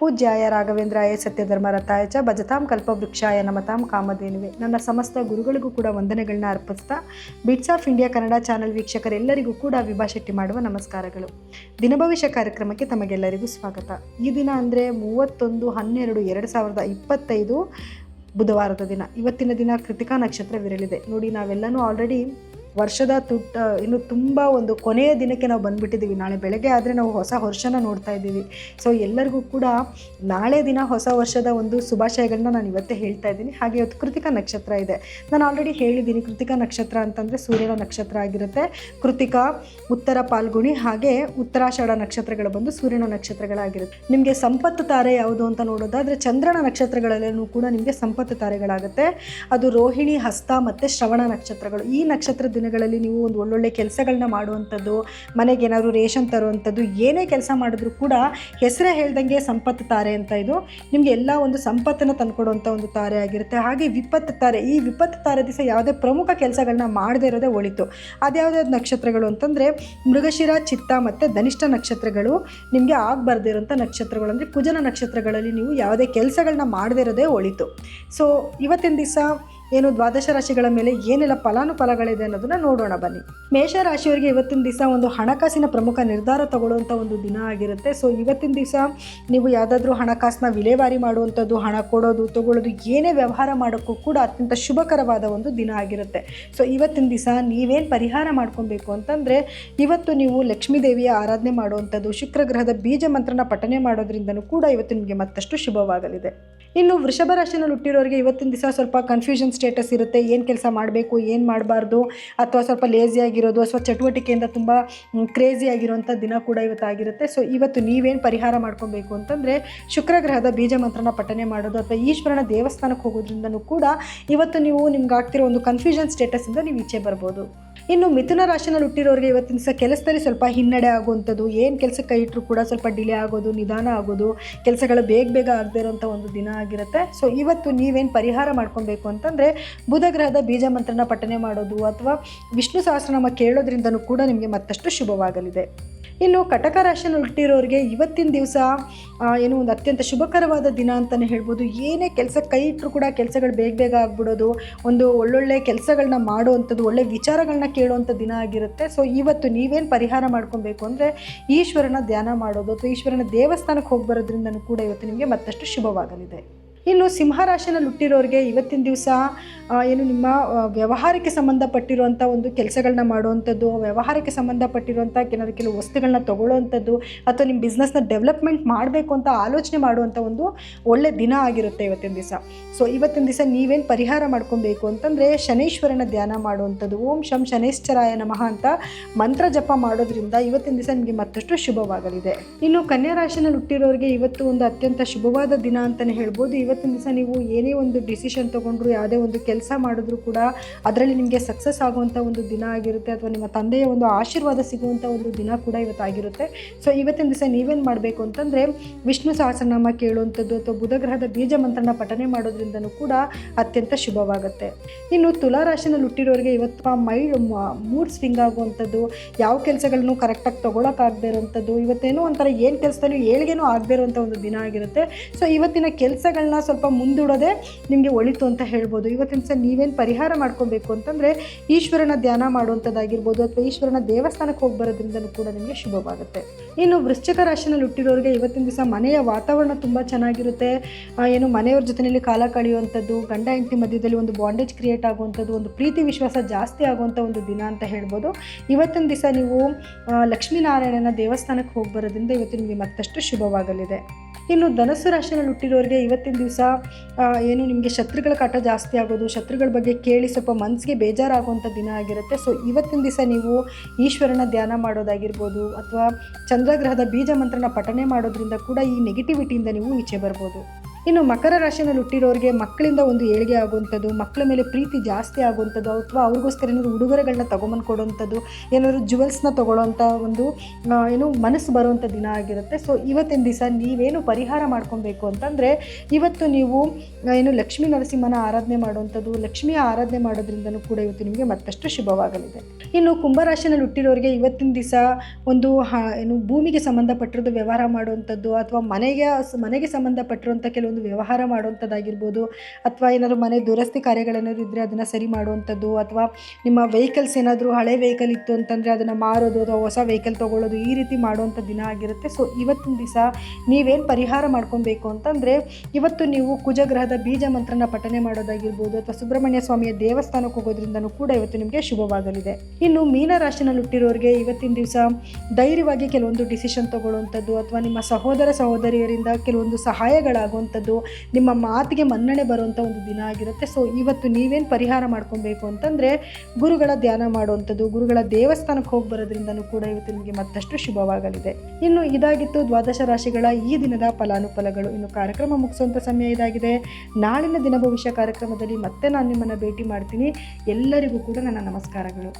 ಪೂಜ್ಯಾಯ ರಾಘವೇಂದ್ರಾಯ ಸತ್ಯಧರ್ಮರತಾಯ ಚ ಭಜತಾಂ ಕಲ್ಪವೃಕ್ಷಾಯ ನಮತಾಂ ಕಾಮಧೇನುವೆ. ನನ್ನ ಸಮಸ್ತ ಗುರುಗಳಿಗೂ ಕೂಡ ವಂದನೆಗಳನ್ನ ಅರ್ಪಿಸ್ತಾ bits of India Kannada channel ವೀಕ್ಷಕರೆಲ್ಲರಿಗೂ ಕೂಡ ವಿಭಾ ಶೆಟ್ಟಿ ಮಾಡುವ ನಮಸ್ಕಾರಗಳು. ದಿನಭವಿಷ್ಯ ಕಾರ್ಯಕ್ರಮಕ್ಕೆ ತಮಗೆಲ್ಲರಿಗೂ ಸ್ವಾಗತ. ಈ ದಿನ ಅಂದರೆ 31/12/2025 ಬುಧವಾರದ ದಿನ. ಇವತ್ತಿನ ದಿನ ಕೃತಿಕಾ ನಕ್ಷತ್ರವಿರಲಿದೆ. ನೋಡಿ, ನಾವೆಲ್ಲನೂ ಆಲ್ರೆಡಿ ವರ್ಷದ ಇನ್ನು ತುಂಬ ಒಂದು ಕೊನೆಯ ದಿನಕ್ಕೆ ನಾವು ಬಂದುಬಿಟ್ಟಿದ್ದೀವಿ. ನಾಳೆ ಬೆಳಗ್ಗೆ ಆದರೆ ನಾವು ಹೊಸ ವರ್ಷನ ನೋಡ್ತಾ ಇದ್ದೀವಿ. ಸೊ ಎಲ್ಲರಿಗೂ ಕೂಡ ನಾಳೆ ದಿನ ಹೊಸ ವರ್ಷದ ಒಂದು ಶುಭಾಶಯಗಳನ್ನ ನಾನು ಇವತ್ತೇ ಹೇಳ್ತಾ ಇದ್ದೀನಿ. ಹಾಗೆ ಇವತ್ತು ಕೃತಿಕಾ ನಕ್ಷತ್ರ ಇದೆ. ನಾನು ಆಲ್ರೆಡಿ ಹೇಳಿದ್ದೀನಿ, ಕೃತಿಕಾ ನಕ್ಷತ್ರ ಅಂತಂದರೆ ಸೂರ್ಯನ ನಕ್ಷತ್ರ ಆಗಿರುತ್ತೆ. ಕೃತಿಕಾ, ಉತ್ತರ ಪಾಲ್ಗುಣಿ ಹಾಗೆ ಉತ್ತರಾಷಾಢ ನಕ್ಷತ್ರಗಳು ಬಂದು ಸೂರ್ಯನ ನಕ್ಷತ್ರಗಳಾಗಿರುತ್ತೆ. ನಿಮಗೆ ಸಂಪತ್ತು ತಾರೆ ಯಾವುದು ಅಂತ ನೋಡೋದಾದರೆ ಚಂದ್ರನ ನಕ್ಷತ್ರಗಳಲ್ಲೂ ಕೂಡ ನಿಮಗೆ ಸಂಪತ್ತು ತಾರೆಗಳಾಗುತ್ತೆ. ಅದು ರೋಹಿಣಿ, ಹಸ್ತ ಮತ್ತು ಶ್ರವಣ ನಕ್ಷತ್ರಗಳು. ಈ ನಕ್ಷತ್ರ ದಿನಗಳಲ್ಲಿ ನೀವು ಒಂದು ಒಳ್ಳೊಳ್ಳೆ ಕೆಲಸಗಳನ್ನ ಮಾಡುವಂಥದ್ದು, ಮನೆಗೆ ಏನಾದರೂ ರೇಷನ್ ತರುವಂಥದ್ದು, ಏನೇ ಕೆಲಸ ಮಾಡಿದ್ರೂ ಕೂಡ ಹೆಸರೇ ಹೇಳ್ದಂಗೆ ಸಂಪತ್ತು ತಾರೆ ಅಂತ ಇದು ನಿಮಗೆ ಎಲ್ಲ ಒಂದು ಸಂಪತ್ತನ್ನು ತಂದುಕೊಡುವಂಥ ಒಂದು ತಾರೆ ಆಗಿರುತ್ತೆ. ಹಾಗೆ ವಿಪತ್ತು ತಾರೆ, ಈ ವಿಪತ್ತು ತಾರೆ ದಿವಸ ಯಾವುದೇ ಪ್ರಮುಖ ಕೆಲಸಗಳನ್ನ ಮಾಡದೇ ಇರೋದೇ ಒಳಿತು. ಅದ್ಯಾವ್ದಾವ್ದು ನಕ್ಷತ್ರಗಳು ಅಂತಂದರೆ ಮೃಗಶಿರ, ಚಿತ್ತ ಮತ್ತು ಧನಿಷ್ಠ ನಕ್ಷತ್ರಗಳು ನಿಮಗೆ ಆಗಬಾರ್ದೇ ಇರೋಂಥ ನಕ್ಷತ್ರಗಳು. ಅಂದರೆ ಕುಜನ ನಕ್ಷತ್ರಗಳಲ್ಲಿ ನೀವು ಯಾವುದೇ ಕೆಲಸಗಳನ್ನ ಮಾಡದೇ ಇರೋದೇ ಒಳಿತು. ಸೊ ಇವತ್ತಿನ ದಿವಸ ಏನು ದ್ವಾದಶ ರಾಶಿಗಳ ಮೇಲೆ ಏನೆಲ್ಲ ಫಲಾನುಫಲಗಳಿದೆ ಅನ್ನೋದನ್ನ ನೋಡೋಣ ಬನ್ನಿ. ಮೇಷರಾಶಿಯವರಿಗೆ ಇವತ್ತಿನ ದಿವಸ ಒಂದು ಹಣಕಾಸಿನ ಪ್ರಮುಖ ನಿರ್ಧಾರ ತಗೊಳ್ಳುವಂಥ ಒಂದು ದಿನ ಆಗಿರುತ್ತೆ. ಸೊ ಇವತ್ತಿನ ದಿವಸ ನೀವು ಯಾವುದಾದ್ರೂ ಹಣಕಾಸನ್ನ ವಿಲೇವಾರಿ ಮಾಡುವಂಥದ್ದು, ಹಣ ಕೊಡೋದು ತಗೊಳ್ಳೋದು, ಏನೇ ವ್ಯವಹಾರ ಮಾಡೋಕ್ಕೂ ಕೂಡ ಅತ್ಯಂತ ಶುಭಕರವಾದ ಒಂದು ದಿನ ಆಗಿರುತ್ತೆ. ಸೊ ಇವತ್ತಿನ ದಿವಸ ನೀವೇನು ಪರಿಹಾರ ಮಾಡ್ಕೊಬೇಕು ಅಂತಂದರೆ, ಇವತ್ತು ನೀವು ಲಕ್ಷ್ಮೀ ದೇವಿಯ ಆರಾಧನೆ ಮಾಡುವಂಥದ್ದು, ಶುಕ್ರ ಗ್ರಹದ ಬೀಜ ಮಂತ್ರನ ಪಠನೆ ಮಾಡೋದ್ರಿಂದನೂ ಕೂಡ ಇವತ್ತು ನಿಮಗೆ ಮತ್ತಷ್ಟು ಶುಭವಾಗಲಿದೆ. ಇನ್ನು ವೃಷಭ ರಾಶಿನಲ್ಲಿ ಹುಟ್ಟಿರೋರಿಗೆ ಇವತ್ತಿನ ದಿವಸ ಸ್ವಲ್ಪ ಕನ್ಫ್ಯೂಷನ್ ಸ್ಟೇಟಸ್ ಇರುತ್ತೆ. ಏನು ಕೆಲಸ ಮಾಡಬೇಕು, ಏನು ಮಾಡಬಾರ್ದು, ಅಥವಾ ಸ್ವಲ್ಪ ಲೇಸಿ ಆಗಿರೋದು, ಅಥವಾ ಚಟುವಟಿಕೆಯಿಂದ ತುಂಬ ಕ್ರೇಜಿ ಆಗಿರೋಂಥ ದಿನ ಕೂಡ ಇವತ್ತಾಗಿರುತ್ತೆ. ಸೊ ಇವತ್ತು ನೀವೇನು ಪರಿಹಾರ ಮಾಡ್ಕೊಬೇಕು ಅಂತಂದರೆ, ಶುಕ್ರ ಗ್ರಹದ ಬೀಜ ಮಂತ್ರನ ಪಠನೆ ಮಾಡೋದು ಅಥವಾ ಈಶ್ವರನ ದೇವಸ್ಥಾನಕ್ಕೆ ಹೋಗೋದ್ರಿಂದನೂ ಕೂಡ ಇವತ್ತು ನೀವು ನಿಮ್ಗೆ ಆಗ್ತಿರೋ ಒಂದು ಕನ್ಫ್ಯೂಷನ್ ಸ್ಟೇಟಸ್ಸಿಂದ ನೀವು ಈಚೆ ಬರ್ಬೋದು. ಇನ್ನು ಮಿಥುನ ರಾಶಿನಲ್ಲಿ ಹುಟ್ಟಿರೋರಿಗೆ ಇವತ್ತಿನ ದಿವಸ ಕೆಲಸದಲ್ಲಿ ಸ್ವಲ್ಪ ಹಿನ್ನಡೆ ಆಗುವಂಥದ್ದು, ಏನು ಕೆಲಸಕ್ಕೆ ಕೈ ಇಟ್ಟರು ಕೂಡ ಸ್ವಲ್ಪ ಡಿಲೇ ಆಗೋದು, ನಿಧಾನ ಆಗೋದು, ಕೆಲಸಗಳು ಬೇಗ ಆಗದೇ ಇರೋಂಥ ಒಂದು ದಿನ ಆಗಿರುತ್ತೆ. ಸೊ ಇವತ್ತು ನೀವೇನು ಪರಿಹಾರ ಮಾಡ್ಕೊಬೇಕು ಅಂತಂದರೆ, ಬುಧ ಗ್ರಹದ ಬೀಜ ಮಂತ್ರನ ಪಠನೆ ಮಾಡೋದು ಅಥವಾ ವಿಷ್ಣು ಸಹಸ್ರನಾಮ ಕೇಳೋದ್ರಿಂದನೂ ಕೂಡ ನಿಮಗೆ ಮತ್ತಷ್ಟು ಶುಭವಾಗಲಿದೆ. ಇನ್ನು ಕಟಕ ರಾಶಿಯಲ್ಲಿ ಹುಟ್ಟಿರೋರಿಗೆ ಇವತ್ತಿನ ದಿವಸ ಏನು ಒಂದು ಅತ್ಯಂತ ಶುಭಕರವಾದ ದಿನ ಅಂತಲೇ ಹೇಳ್ಬೋದು. ಏನೇ ಕೆಲಸ ಕೈ ಇಟ್ಟರು ಕೂಡ ಕೆಲಸಗಳು ಬೇಗ ಆಗಿಬಿಡೋದು, ಒಂದು ಒಳ್ಳೊಳ್ಳೆ ಕೆಲಸಗಳನ್ನ ಮಾಡುವಂಥದ್ದು, ಒಳ್ಳೆ ವಿಚಾರಗಳನ್ನ ಕೇಳುವಂಥ ದಿನ ಆಗಿರುತ್ತೆ. ಸೊ ಇವತ್ತು ನೀವೇನು ಪರಿಹಾರ ಮಾಡ್ಕೊಬೇಕು ಅಂದರೆ, ಈಶ್ವರನ ಧ್ಯಾನ ಮಾಡೋದು ಅಥವಾ ಈಶ್ವರನ ದೇವಸ್ಥಾನಕ್ಕೆ ಹೋಗಿ ಬರೋದ್ರಿಂದನೂ ಕೂಡ ಇವತ್ತು ನಿಮಗೆ ಮತ್ತಷ್ಟು ಶುಭವಾಗಲಿದೆ. ಇನ್ನು ಸಿಂಹರಾಶಿಯಲ್ಲಿ ಹುಟ್ಟಿರೋರಿಗೆ ಇವತ್ತಿನ ದಿವಸ ಏನು ನಿಮ್ಮ ವ್ಯವಹಾರಕ್ಕೆ ಸಂಬಂಧಪಟ್ಟಿರುವಂಥ ಒಂದು ಕೆಲಸಗಳನ್ನ ಮಾಡುವಂಥದ್ದು, ವ್ಯವಹಾರಕ್ಕೆ ಸಂಬಂಧಪಟ್ಟಿರುವಂಥ ಕೆಲವು ವಸ್ತುಗಳನ್ನ ತೊಗೊಳ್ಳೋವಂಥದ್ದು, ಅಥವಾ ನಿಮ್ಮ ಬಿಸ್ನೆಸ್ನ ಡೆವಲಪ್ಮೆಂಟ್ ಮಾಡಬೇಕು ಅಂತ ಆಲೋಚನೆ ಮಾಡುವಂಥ ಒಂದು ಒಳ್ಳೆ ದಿನ ಆಗಿರುತ್ತೆ ಇವತ್ತಿನ ದಿವಸ. ಸೊ ಇವತ್ತಿನ ದಿವಸ ನೀವೇನು ಪರಿಹಾರ ಮಾಡ್ಕೊಬೇಕು ಅಂತಂದರೆ, ಶನೈಶ್ವರನ ಧ್ಯಾನ ಮಾಡುವಂಥದ್ದು, ಓಂ ಶಂ ಶನೈಶ್ಚರಾಯ ನಮಃ ಅಂತ ಮಂತ್ರ ಜಪ ಮಾಡೋದ್ರಿಂದ ಇವತ್ತಿನ ದಿವಸ ನಿಮಗೆ ಮತ್ತಷ್ಟು ಶುಭವಾಗಲಿದೆ. ಇನ್ನು ಕನ್ಯಾ ರಾಶಿಯಲ್ಲಿ ಹುಟ್ಟಿರೋರಿಗೆ ಇವತ್ತು ಒಂದು ಅತ್ಯಂತ ಶುಭವಾದ ದಿನ ಅಂತಲೇ ಹೇಳ್ಬೋದು. ಇವತ್ತಿನ ದಿವಸ ನೀವು ಏನೇ ಒಂದು ಡಿಸಿಷನ್ ತೊಗೊಂಡ್ರು, ಯಾವುದೇ ಒಂದು ಕೆಲಸ ಮಾಡಿದ್ರು ಕೂಡ ಅದರಲ್ಲಿ ನಿಮಗೆ ಸಕ್ಸಸ್ ಆಗುವಂಥ ಒಂದು ದಿನ ಆಗಿರುತ್ತೆ, ಅಥವಾ ನಿಮ್ಮ ತಂದೆಯ ಒಂದು ಆಶೀರ್ವಾದ ಸಿಗುವಂಥ ಒಂದು ದಿನ ಕೂಡ ಇವತ್ತಾಗಿರುತ್ತೆ. ಸೊ ಇವತ್ತಿನ ದಿವಸ ನೀವೇನು ಮಾಡಬೇಕು ಅಂತಂದರೆ, ವಿಷ್ಣು ಸಹಸ್ರನಾಮ ಕೇಳುವಂಥದ್ದು ಅಥವಾ ಬುಧ ಗ್ರಹದ ಬೀಜ ಮಂತ್ರನ ಪಠನೆ ಮಾಡೋದ್ರಿಂದನೂ ಕೂಡ ಅತ್ಯಂತ ಶುಭವಾಗುತ್ತೆ. ಇನ್ನು ತುಲಾ ರಾಶಿಯಲ್ಲಿ ಹುಟ್ಟಿರೋರಿಗೆ ಇವತ್ತು ಮೂಡ್ ಸ್ವಿಂಗ್ ಆಗುವಂಥದ್ದು, ಯಾವ ಕೆಲಸಗಳನ್ನು ಕರೆಕ್ಟಾಗಿ ತೊಗೊಳಕ್ಕಾಗದೇ ಇರೋವಂಥದ್ದು, ಇವತ್ತೇನೋ ಒಂಥರ ಏನು ಕೆಲಸದಲ್ಲೂ ಏಳ್ಗೇನೋ ಆಗದೇ ಇರೋವಂಥ ಒಂದು ದಿನ ಆಗಿರುತ್ತೆ. ಸೊ ಇವತ್ತಿನ ಕೆಲಸಗಳನ್ನ ಸ್ವಲ್ಪ ಮುಂದೂಡೋದೇ ನಿಮಗೆ ಒಳಿತು ಅಂತ ಹೇಳ್ಬೋದು. ಇವತ್ತಿನ ದಿವಸ ನೀವೇನು ಪರಿಹಾರ ಮಾಡ್ಕೊಬೇಕು ಅಂತಂದರೆ, ಈಶ್ವರನ ಧ್ಯಾನ ಮಾಡುವಂಥದ್ದಾಗಿರ್ಬೋದು ಅಥವಾ ಈಶ್ವರನ ದೇವಸ್ಥಾನಕ್ಕೆ ಹೋಗಿ ಬರೋದ್ರಿಂದಲೂ ಕೂಡ ನಿಮಗೆ ಶುಭವಾಗುತ್ತೆ. ಇನ್ನು ವೃಶ್ಚಿಕ ರಾಶಿಯಲ್ಲಿ ಹುಟ್ಟಿರೋರಿಗೆ ಇವತ್ತಿನ ದಿವಸ ಮನೆಯ ವಾತಾವರಣ ತುಂಬ ಚೆನ್ನಾಗಿರುತ್ತೆ. ಏನು ಮನೆಯವ್ರ ಜೊತೆಯಲ್ಲಿ ಕಾಲ ಕಳೆಯುವಂಥದ್ದು, ಗಂಡ ಹೆಂಡತಿ ಮಧ್ಯದಲ್ಲಿ ಒಂದು ಬಾಂಡೇಜ್ ಕ್ರಿಯೇಟ್ ಆಗುವಂಥದ್ದು, ಒಂದು ಪ್ರೀತಿ ವಿಶ್ವಾಸ ಜಾಸ್ತಿ ಆಗುವಂಥ ಒಂದು ದಿನ ಅಂತ ಹೇಳ್ಬೋದು. ಇವತ್ತಿನ ದಿವಸ ನೀವು ಲಕ್ಷ್ಮೀನಾರಾಯಣನ ದೇವಸ್ಥಾನಕ್ಕೆ ಹೋಗಿ ಬರೋದ್ರಿಂದ ಇವತ್ತು ನಿಮಗೆ ಮತ್ತಷ್ಟು ಶುಭವಾಗಲಿದೆ. ಇನ್ನು ಧನಸ್ಸು ರಾಶಿಯಲ್ಲಿ ಹುಟ್ಟಿರೋರಿಗೆ ಇವತ್ತಿನ ದಿವಸ ಏನು ನಿಮಗೆ ಶತ್ರುಗಳ ಕಾಟ ಜಾಸ್ತಿ ಆಗೋದು, ಶತ್ರುಗಳ ಬಗ್ಗೆ ಕೇಳಿ ಸ್ವಲ್ಪ ಮನಸ್ಸಿಗೆ ಬೇಜಾರಾಗುವಂಥ ದಿನ ಆಗಿರುತ್ತೆ. ಸೊ ಇವತ್ತಿನ ದಿವಸ ನೀವು ಈಶ್ವರನ ಧ್ಯಾನ ಮಾಡೋದಾಗಿರ್ಬೋದು ಅಥವಾ ಚಂದ್ರಗ್ರಹದ ಬೀಜ ಮಂತ್ರನ ಪಠನೆ ಮಾಡೋದ್ರಿಂದ ಕೂಡ ಈ ನೆಗೆಟಿವಿಟಿಯಿಂದ ನೀವು ಈಚೆ ಬರ್ಬೋದು. ಇನ್ನು ಮಕರ ರಾಶಿಯಲ್ಲಿ ಹುಟ್ಟಿರೋರಿಗೆ ಮಕ್ಕಳಿಂದ ಒಂದು ಏಳಿಗೆ ಆಗುವಂಥದ್ದು, ಮಕ್ಕಳ ಮೇಲೆ ಪ್ರೀತಿ ಜಾಸ್ತಿ ಆಗುವಂಥದ್ದು, ಅಥವಾ ಅವ್ರಿಗೋಸ್ಕರ ಏನಾದರೂ ಉಡುಗೊರೆಗಳನ್ನ ತೊಗೊಂಬಂದು ಕೊಡುವಂಥದ್ದು, ಏನಾದರೂ ಜುವೆಲ್ಸ್ನ ತೊಗೊಳ್ಳೋವಂಥ ಒಂದು ಮನಸ್ಸು ಬರುವಂಥ ದಿನ ಆಗಿರುತ್ತೆ. ಸೊ ಇವತ್ತಿನ ದಿವಸ ನೀವೇನು ಪರಿಹಾರ ಮಾಡ್ಕೊಬೇಕು ಅಂತಂದರೆ, ಇವತ್ತು ನೀವು ಲಕ್ಷ್ಮೀ ನರಸಿಂಹನ ಆರಾಧನೆ ಮಾಡುವಂಥದ್ದು, ಲಕ್ಷ್ಮಿಯ ಆರಾಧನೆ ಮಾಡೋದ್ರಿಂದನೂ ಕೂಡ ಇವತ್ತು ನಿಮಗೆ ಮತ್ತಷ್ಟು ಶುಭವಾಗಲಿದೆ. ಇನ್ನು ಕುಂಭರಾಶಿಯಲ್ಲಿ ಹುಟ್ಟಿರೋರಿಗೆ ಇವತ್ತಿನ ದಿವಸ ಒಂದು ಭೂಮಿಗೆ ಸಂಬಂಧಪಟ್ಟಿರೋದು ವ್ಯವಹಾರ ಮಾಡುವಂಥದ್ದು, ಅಥವಾ ಮನೆಗೆ ಸಂಬಂಧಪಟ್ಟಿರುವಂಥ ಕೆಲವೊಂದು ವ್ಯವಹಾರ ಮಾಡುವಂಥದ್ದಾಗಿರ್ಬೋದು, ಅಥವಾ ಏನಾದರೂ ಮನೆ ದುರಸ್ತಿ ಕಾರ್ಯಗಳೇನಾದರೂ ಇದ್ದರೆ ಅದನ್ನು ಸರಿ ಮಾಡುವಂಥದ್ದು, ಅಥವಾ ನಿಮ್ಮ ವೆಹಿಕಲ್ಸ್ ಏನಾದರೂ ಹಳೆ ವೆಹಿಕಲ್ ಇತ್ತು ಅಂತಂದರೆ ಅದನ್ನು ಮಾರೋದು ಅಥವಾ ಹೊಸ ವೆಹಿಕಲ್ ತೊಗೊಳ್ಳೋದು, ಈ ರೀತಿ ಮಾಡುವಂಥ ದಿನ ಆಗಿರುತ್ತೆ. ಸೊ ಇವತ್ತಿನ ದಿವಸ ನೀವೇನು ಪರಿಹಾರ ಮಾಡ್ಕೊಬೇಕು ಅಂತಂದರೆ, ಇವತ್ತು ನೀವು ಕುಜಗ್ರಹದ ಬೀಜ ಮಂತ್ರನ ಪಠನೆ ಮಾಡೋದಾಗಿರ್ಬೋದು, ಅಥವಾ ಸುಬ್ರಹ್ಮಣ್ಯ ಸ್ವಾಮಿಯ ದೇವಸ್ಥಾನಕ್ಕೆ ಹೋಗೋದ್ರಿಂದನೂ ಕೂಡ ಇವತ್ತು ನಿಮಗೆ ಶುಭವಾಗಲಿದೆ. ಇನ್ನು ಮೀನರಾಶಿನಲ್ಲಿ ಹುಟ್ಟಿರೋರಿಗೆ ಇವತ್ತಿನ ದಿವಸ ಧೈರ್ಯವಾಗಿ ಕೆಲವೊಂದು ಡಿಸಿಷನ್ ತಗೊಳ್ಳುವಂಥದ್ದು, ಅಥವಾ ನಿಮ್ಮ ಸಹೋದರಿಯರಿಂದ ಕೆಲವೊಂದು ಸಹಾಯಗಳಾಗುವಂಥದ್ದು, ನಿಮ್ಮ ಮಾತಿಗೆ ಮನ್ನಣೆ ಬರುವಂಥ ಒಂದು ದಿನ ಆಗಿರುತ್ತೆ. ಸೊ ಇವತ್ತು ನೀವೇನು ಪರಿಹಾರ ಮಾಡ್ಕೊಬೇಕು ಅಂತಂದರೆ, ಗುರುಗಳ ಧ್ಯಾನ ಮಾಡುವಂಥದ್ದು, ಗುರುಗಳ ದೇವಸ್ಥಾನಕ್ಕೆ ಹೋಗಿ ಬರೋದ್ರಿಂದನೂ ಕೂಡ ಇವತ್ತು ನಿಮಗೆ ಮತ್ತಷ್ಟು ಶುಭವಾಗಲಿದೆ. ಇನ್ನು ಇದಾಗಿತ್ತು ದ್ವಾದಶ ರಾಶಿಗಳ ಈ ದಿನದ ಫಲಾನುಫಲಗಳು. ಇನ್ನು ಕಾರ್ಯಕ್ರಮ ಮುಗಿಸುವಂಥ ಸಮಯ ಇದಾಗಿದೆ. ನಾಳಿನ ದಿನ ಭವಿಷ್ಯ ಕಾರ್ಯಕ್ರಮದಲ್ಲಿ ಮತ್ತೆ ನಾನು ನಿಮ್ಮನ್ನು ಭೇಟಿ ಮಾಡ್ತೀನಿ. ಎಲ್ಲರಿಗೂ ಕೂಡ ನನ್ನ ನಮಸ್ಕಾರಗಳು.